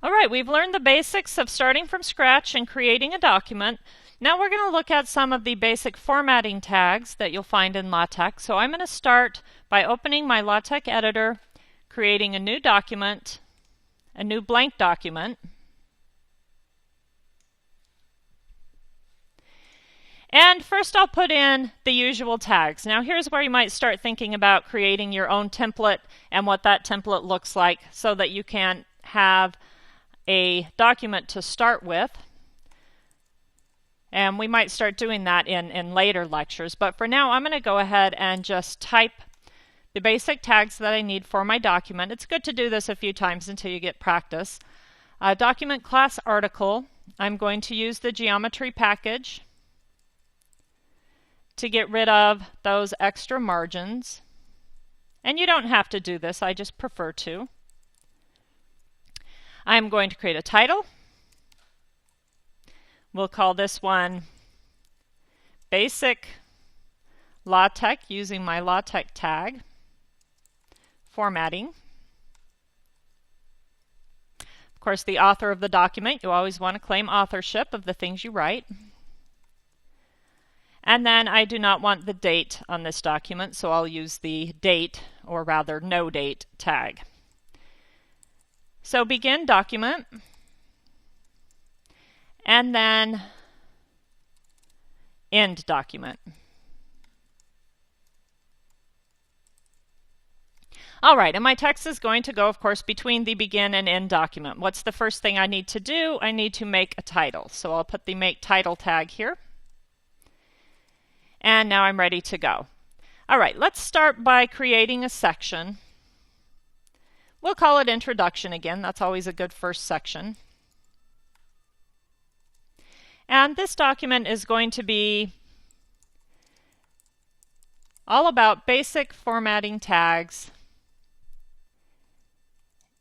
All right, we've learned the basics of starting from scratch and creating a document. Now we're going to look at some of the basic formatting tags that you'll find in LaTeX. So I'm going to start by opening my LaTeX editor, creating a new document, a new blank document. And first I'll put in the usual tags. Now here's where you might start thinking about creating your own template and what that template looks like so that you can have a document to start with. And we might start doing that in later lectures. But for now, I'm going to go ahead and just type the basic tags that I need for my document. It's good to do this a few times until you get practice. Document class article. I'm going to use the geometry package to get rid of those extra margins. And you don't have to do this, I just prefer to. I'm going to create a title. We'll call this one Basic LaTeX using my LaTeX tag. Formatting. Of course, the author of the document, you always want to claim authorship of the things you write. And then I do not want the date on this document, so I'll use the date, or rather no date tag. So begin document, and then end document. All right, and my text is going to go, of course, between the begin and end document. What's the first thing I need to do? I need to make a title. So I'll put the make title tag here. And now I'm ready to go. All right, let's start by creating a section. We'll call it Introduction again. That's always a good first section. And this document is going to be all about basic formatting tags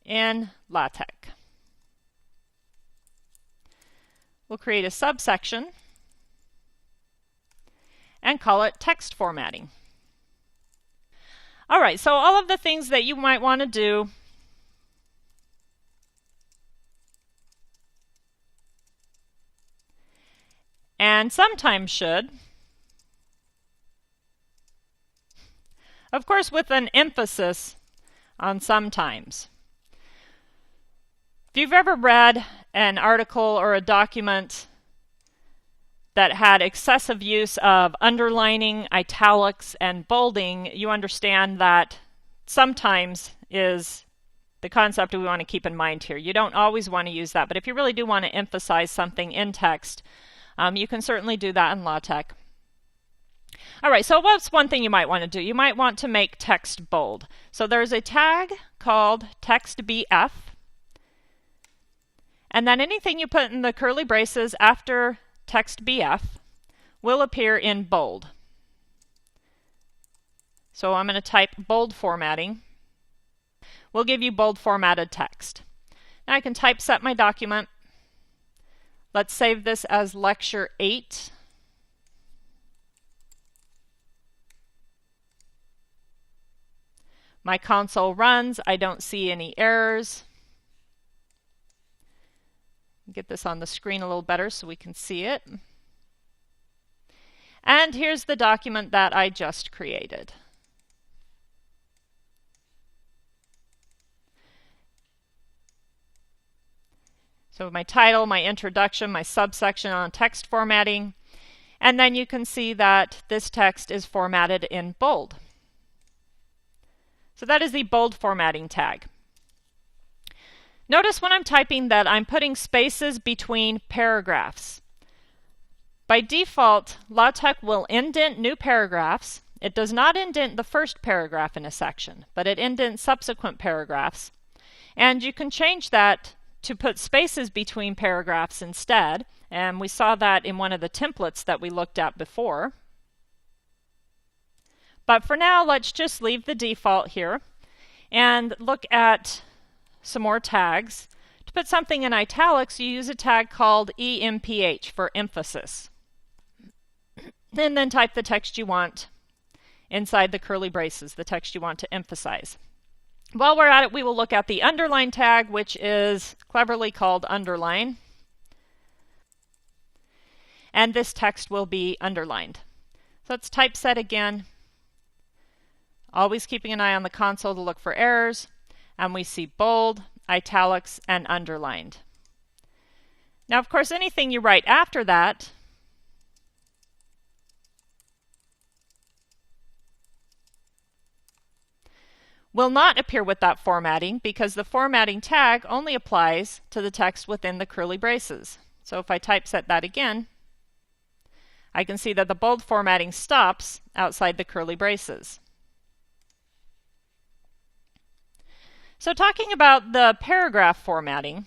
in LaTeX. We'll create a subsection and call it Text Formatting. All right, so all of the things that you might want to do and sometimes should, of course with an emphasis on sometimes. If you've ever read an article or a document that had excessive use of underlining, italics, and bolding, you understand that sometimes is the concept we want to keep in mind here. You don't always want to use that, but if you really do want to emphasize something in text, you can certainly do that in LaTeX. All right, so what's one thing you might want to do? You might want to make text bold. So there's a tag called TextBF, and then anything you put in the curly braces after TextBF will appear in bold. So I'm going to type bold formatting. We'll give you bold formatted text. Now I can typeset my document. Let's save this as Lecture 8. My console runs. I don't see any errors. Get this on the screen a little better so we can see it. And here's the document that I just created. So my title, my introduction, my subsection on text formatting, and then you can see that this text is formatted in bold. So that is the bold formatting tag. Notice when I'm typing that I'm putting spaces between paragraphs. By default, LaTeX will indent new paragraphs. It does not indent the first paragraph in a section, but it indents subsequent paragraphs. And you can change that to put spaces between paragraphs instead, and we saw that in one of the templates that we looked at before. But for now, let's just leave the default here and look at some more tags. To put something in italics, you use a tag called EMPH for emphasis. And then type the text you want inside the curly braces, the text you want to emphasize. While we're at it, we will look at the underline tag, which is cleverly called underline. And this text will be underlined. So let's typeset again. Always keeping an eye on the console to look for errors. And we see bold, italics, and underlined. Now, of course, anything you write after that will not appear with that formatting because the formatting tag only applies to the text within the curly braces. So if I typeset that again, I can see that the bold formatting stops outside the curly braces. So talking about the paragraph formatting,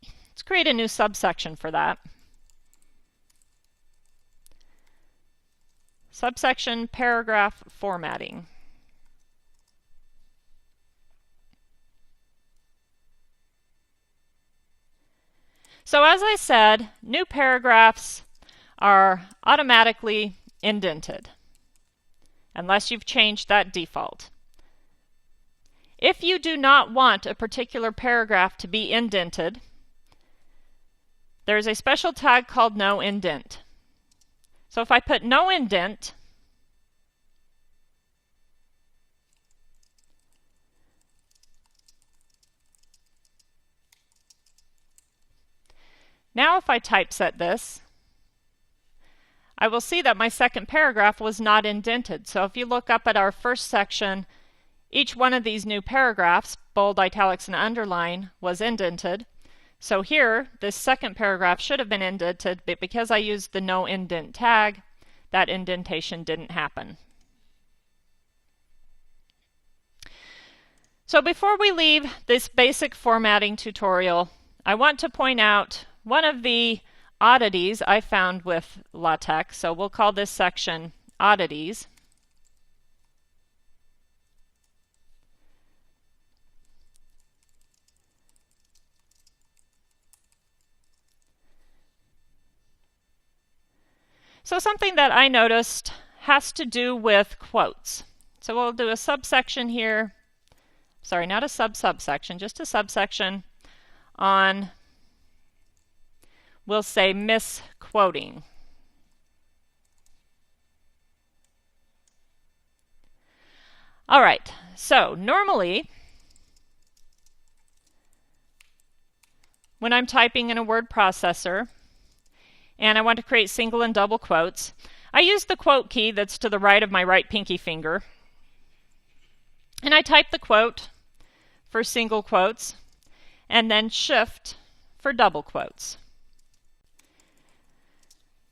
let's create a new subsection for that. Subsection paragraph formatting. So as I said, new paragraphs are automatically indented unless you've changed that default. If you do not want a particular paragraph to be indented, there's a special tag called no indent. So if I put no indent, now if I typeset this, I will see that my second paragraph was not indented. So if you look up at our first section, each one of these new paragraphs, bold, italics, and underline, was indented. So here, this second paragraph should have been indented, but because I used the no indent tag, that indentation didn't happen. So before we leave this basic formatting tutorial, I want to point out one of the oddities I found with LaTeX. So we'll call this section Oddities. So something that I noticed has to do with quotes. So we'll do a subsection here, sorry, not a subsection, just a subsection on, we'll say, misquoting. All right, so normally when I'm typing in a word processor, and I want to create single and double quotes, I use the quote key that's to the right of my right pinky finger. And I type the quote for single quotes, and then Shift for double quotes.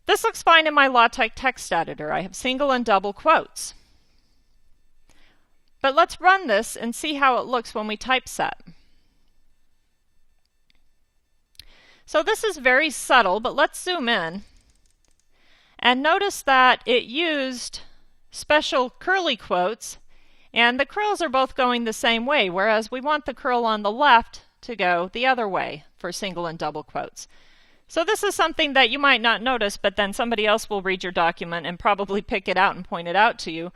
This looks fine in my LaTeX text editor. I have single and double quotes. But let's run this and see how it looks when we typeset. So this is very subtle, but let's zoom in and notice that it used special curly quotes, and the curls are both going the same way, whereas we want the curl on the left to go the other way for single and double quotes. So this is something that you might not notice, but then somebody else will read your document and probably pick it out and point it out to you.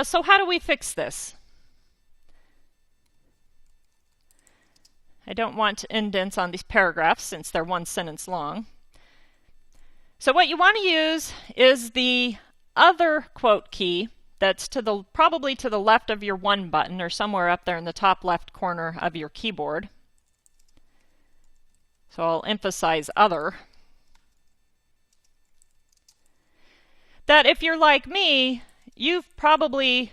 So how do we fix this? I don't want indents on these paragraphs since they're one sentence long. So what you want to use is the other quote key that's probably to the left of your 1 button or somewhere up there in the top left corner of your keyboard. So I'll emphasize other. That if you're like me, you've probably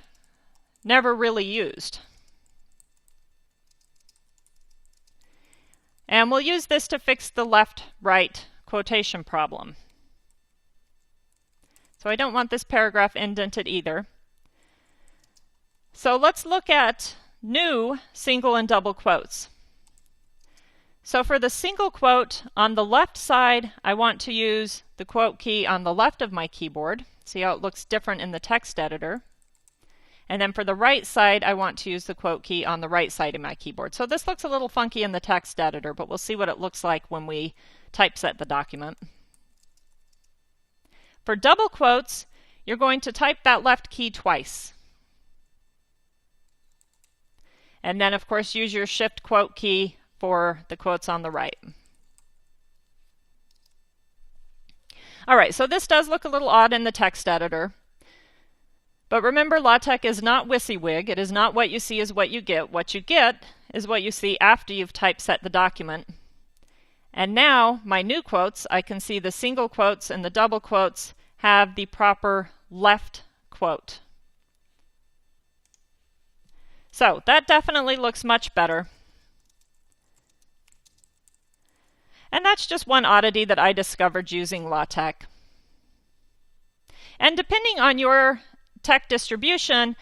never really used. And we'll use this to fix the left-right quotation problem. So I don't want this paragraph indented either. So let's look at new single and double quotes. So for the single quote on the left side, I want to use the quote key on the left of my keyboard. See how it looks different in the text editor. And then for the right side, I want to use the quote key on the right side of my keyboard. So this looks a little funky in the text editor, but we'll see what it looks like when we typeset the document. For double quotes, you're going to type that left key twice. And then, of course, use your Shift quote key for the quotes on the right. All right, so this does look a little odd in the text editor. But remember, LaTeX is not WYSIWYG. It is not what you see is what you get. What you get is what you see after you've typeset the document. And now, my new quotes, I can see the single quotes and the double quotes have the proper left quote. So that definitely looks much better. And that's just one oddity that I discovered using LaTeX. And depending on your tech distribution,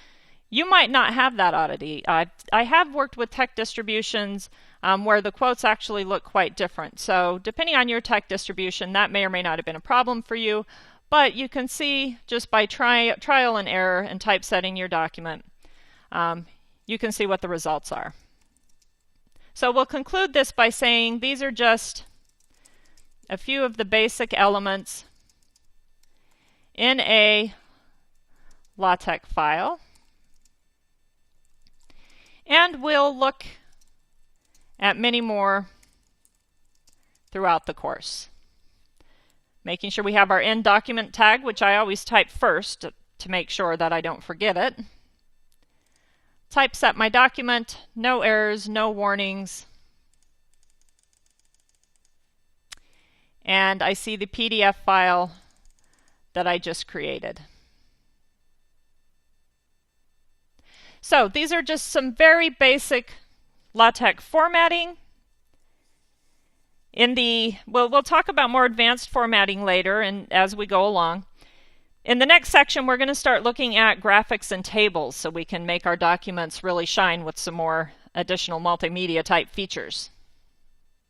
you might not have that oddity. I have worked with tech distributions where the quotes actually look quite different. So depending on your tech distribution, that may or may not have been a problem for you. But you can see just by trial and error and typesetting your document, you can see what the results are. So we'll conclude this by saying these are just a few of the basic elements in a LaTeX file. And we'll look at many more throughout the course. Making sure we have our end document tag, which I always type first to make sure that I don't forget it. Typeset my document, no errors, no warnings. And I see the PDF file that I just created. So these are just some very basic LaTeX formatting. We'll talk about more advanced formatting later and as we go along. In the next section, we're going to start looking at graphics and tables so we can make our documents really shine with some more additional multimedia type features.